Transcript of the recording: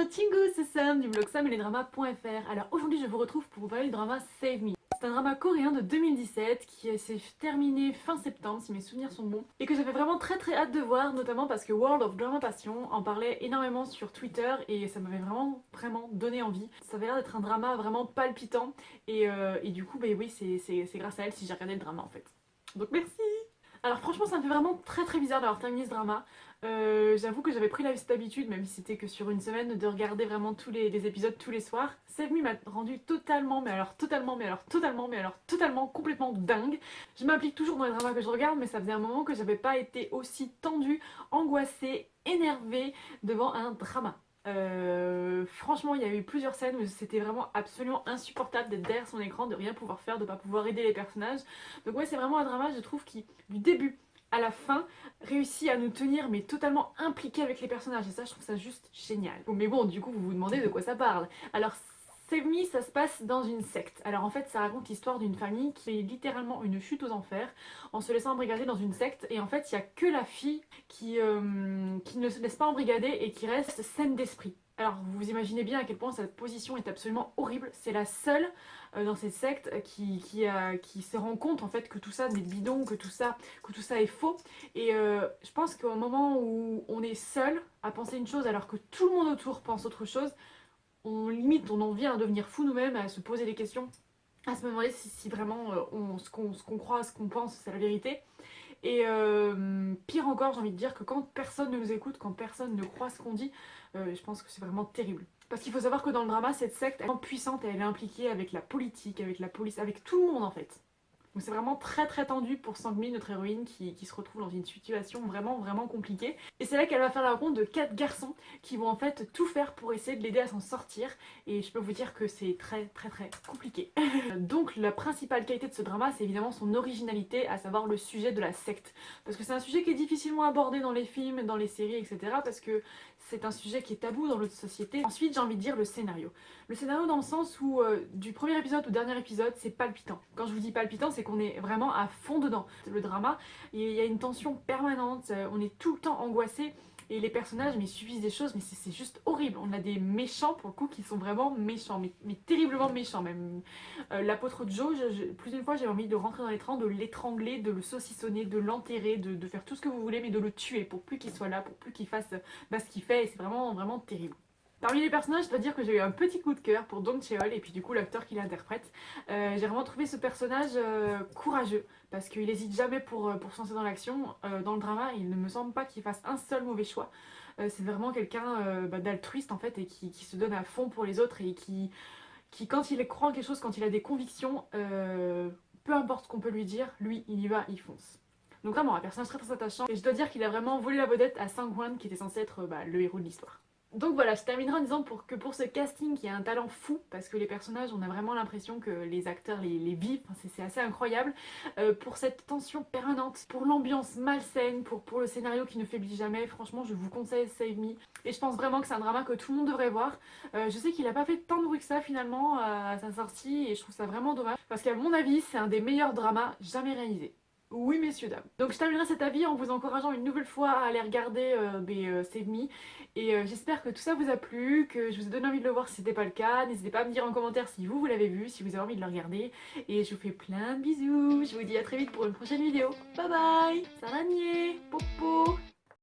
Chingu, c'est Sam du blog samelesdramas.fr. Alors aujourd'hui je vous retrouve pour vous parler du drama Save Me. C'est un drama coréen de 2017 qui s'est terminé fin septembre si mes souvenirs sont bons et que j'avais vraiment très hâte de voir, notamment parce que World of Drama Passion en parlait énormément sur Twitter et ça m'avait vraiment donné envie. Ça avait l'air d'être un drama vraiment palpitant et du coup bah oui c'est grâce à elle si j'ai regardé le drama en fait. Donc merci. Alors franchement ça me fait vraiment très bizarre d'avoir terminé ce drama. J'avoue que j'avais pris cette habitude, même si c'était que sur une semaine, de regarder vraiment tous les épisodes tous les soirs. Save Me m'a rendu totalement, complètement dingue. Je m'implique toujours dans les dramas que je regarde, mais ça faisait un moment que j'avais pas été aussi tendue, angoissée, énervée devant un drama. Franchement, il y a eu plusieurs scènes où c'était vraiment absolument insupportable d'être derrière son écran, de rien pouvoir faire, de pas pouvoir aider les personnages. Donc ouais, c'est vraiment un drama, je trouve, qui, du début à la fin, réussit à nous tenir mais totalement impliqués avec les personnages et ça je trouve ça juste génial. Mais bon, du coup vous vous demandez de quoi ça parle. Alors Save Me, ça se passe dans une secte. Alors en fait ça raconte l'histoire d'une famille qui est littéralement une chute aux enfers en se laissant embrigader dans une secte et en fait il n'y a que la fille qui ne se laisse pas embrigader et qui reste saine d'esprit. Alors vous imaginez bien à quel point cette position est absolument horrible. C'est la seule dans cette secte qui se rend compte en fait que tout ça n'est bidon, que tout ça est faux. Et je pense qu'au moment où on est seul à penser une chose alors que tout le monde autour pense autre chose, on en vient à devenir fou nous-mêmes, à se poser des questions, à se demander si vraiment ce qu'on croit, ce qu'on pense, c'est la vérité. Et pire encore, j'ai envie de dire que quand personne ne nous écoute, quand personne ne croit ce qu'on dit, je pense que c'est vraiment terrible. Parce qu'il faut savoir que dans le drama, cette secte est vraiment puissante et elle est impliquée avec la politique, avec la police, avec tout le monde en fait. Donc c'est vraiment très tendu pour Sang-mi, notre héroïne, qui se retrouve dans une situation vraiment compliquée. Et c'est là qu'elle va faire la rencontre de 4 garçons qui vont en fait tout faire pour essayer de l'aider à s'en sortir. Et je peux vous dire que c'est très compliqué. Donc la principale qualité de ce drama, c'est évidemment son originalité, à savoir le sujet de la secte. Parce que c'est un sujet qui est difficilement abordé dans les films, dans les séries, etc. Parce que c'est un sujet qui est tabou dans notre société. Ensuite, j'ai envie de dire le scénario. Le scénario dans le sens où du premier épisode au dernier épisode, c'est palpitant. Quand je vous dis palpitant, c'est qu'on est vraiment à fond dedans. Le drama, il y a une tension permanente, on est tout le temps angoissé. Et les personnages mais subissent des choses, mais c'est juste horrible. On a des méchants pour le coup qui sont vraiment méchants, mais terriblement méchants même. L'apôtre Joe, plus d'une fois j'ai envie de rentrer dans l'étrange, de l'étrangler, de le saucissonner, de l'enterrer, de faire tout ce que vous voulez, mais de le tuer pour plus qu'il soit là, pour plus qu'il fasse ce qu'il fait, et c'est vraiment terrible. Parmi les personnages, je dois dire que j'ai eu un petit coup de cœur pour Dong Cheol et puis du coup l'acteur qui l'interprète. J'ai vraiment trouvé ce personnage courageux parce qu'il n'hésite jamais pour se lancer dans l'action. Dans le drama, il ne me semble pas qu'il fasse un seul mauvais choix. C'est vraiment quelqu'un d'altruiste en fait et qui se donne à fond pour les autres et qui quand il croit en quelque chose, quand il a des convictions, peu importe ce qu'on peut lui dire, lui il y va, il fonce. Donc vraiment un personnage très attachant et je dois dire qu'il a vraiment volé la vedette à Sang-hwan qui était censé être le héros de l'histoire. Donc voilà, je terminerai en disant que pour ce casting qui a un talent fou, parce que les personnages, on a vraiment l'impression que les acteurs les vivent, c'est assez incroyable, pour cette tension permanente, pour l'ambiance malsaine, pour le scénario qui ne faiblit jamais, franchement je vous conseille Save Me. Et je pense vraiment que c'est un drama que tout le monde devrait voir. Je sais qu'il n'a pas fait tant de bruit que ça finalement à sa sortie, et je trouve ça vraiment dommage, parce qu'à mon avis c'est un des meilleurs dramas jamais réalisés. Oui messieurs dames. Donc je terminerai cet avis en vous encourageant une nouvelle fois à aller regarder Save Me. Et j'espère que tout ça vous a plu, que je vous ai donné envie de le voir si c'était pas le cas. N'hésitez pas à me dire en commentaire si vous l'avez vu, si vous avez envie de le regarder. Et je vous fais plein de bisous. Je vous dis à très vite pour une prochaine vidéo. Bye bye. Saranghae. Popo.